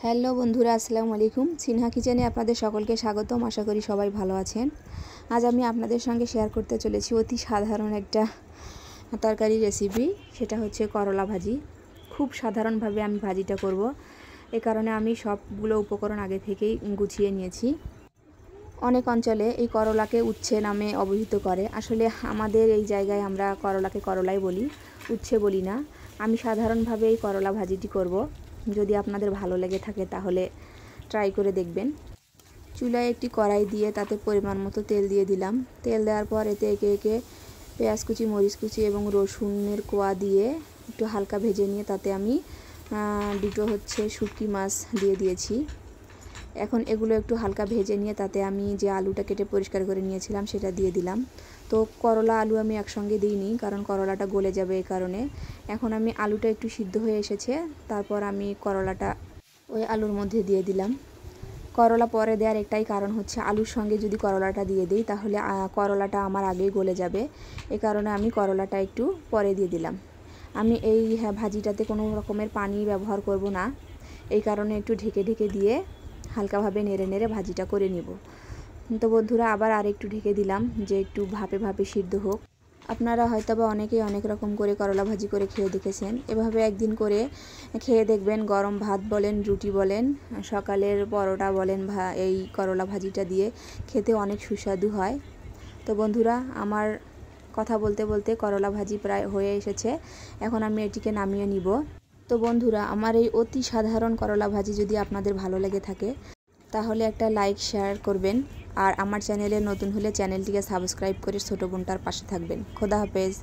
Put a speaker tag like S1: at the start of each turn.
S1: Hello বন্ধুরা, আসসালামু আলাইকুম। সিনহা কিচেনে আপনাদের সকলকে স্বাগতম। আশা করি সবাই ভালো আছেন। আজ আমি আপনাদের সঙ্গে শেয়ার করতে চলেছি অতি সাধারণ একটা তরকারি রেসিপি। সেটা হচ্ছে করলা ভাজি। খুব সাধারণভাবে আমি ভাজিটা করব, এ কারণে আমি সবগুলো উপকরণ আগে থেকেই গুছিয়ে নিয়েছি। অনেক অঞ্চলে এই করলাকে উচ্ছে নামে অভিহিত করে। আসলে আমাদের এই জায়গায় আমরা করলাকে করলাই বলি, উচ্ছে বলি না। আমি সাধারণভাবে এই করলা ভাজিটি করব। যদি আপনাদের ভালো লেগে থাকে তাহলে ট্রাই করে দেখবেন। চুলায় একটি কড়াই দিয়ে তাতে পরিমাণ মতো তেল দিয়ে দিলাম। তেল দেওয়ার পর এতে একে একে পেঁয়াজ কুচি, মরিচ কুচি এবং রসুনের কোয়া দিয়ে একটু হালকা ভেজে নিয়ে তাতে আমি দুটো শুটকি মাছ দিয়ে দিয়েছি। এখন এগুলো একটু হালকা ভেজে নিয়ে তাতে আমি যে আলুটা কেটে পরিষ্কার করে নিয়েছিলাম সেটা দিয়ে দিলাম। তো করলা আলু আমি একসঙ্গে দিইনি, কারণ করলাটা গলে যাবে এই কারণে। এখন আমি আলুটা একটু সিদ্ধ হয়ে এসেছে, তারপর আমি করলাটা ওই আলুর মধ্যে দিয়ে দিলাম। করলা পরে দেওয়ার একটাই কারণ হচ্ছে, আলুর সঙ্গে যদি করলাটা দিয়ে দিই তাহলে করলাটা আমার আগেই গলে যাবে। এ কারণে আমি করলাটা একটু পরে দিয়ে দিলাম। আমি এই ভাজিটাতে কোনো রকমের পানি ব্যবহার করব না, এই কারণে একটু ঢেকে ঢেকে দিয়ে হালকাভাবে নেড়ে নেড়ে ভাজিটা করে নিব। তো বন্ধুরা, আবার আরেকটু ঢেকে দিলাম যে একটু ভাপে ভাপে সিদ্ধ হোক। আপনারা হয়তো বা অনেকেই অনেক রকম করে করলা ভাজি করে খেয়ে দেখেছেন। এভাবে একদিন করে খেয়ে দেখবেন। গরম ভাত বলেন, রুটি বলেন, সকালের পরোটা বলেন, এই করলা ভাজিটা দিয়ে খেতে অনেক সুস্বাদু হয়। তো বন্ধুরা, আমার কথা বলতে বলতে করলা ভাজি প্রায় হয়ে এসেছে। এখন আমি এটিকে নামিয়ে নিব। তো বন্ধুরা, আমার এই অতি সাধারণ করলা ভাজি যদি আপনাদের ভালো লেগে থাকে তাহলে একটা লাইক শেয়ার করবেন, আর আমার চ্যানেলে নতুন হলে চ্যানেলটিকে সাবস্ক্রাইব করে ছোটো বোনটার পাশে থাকবেন। খোদা হাফেজ।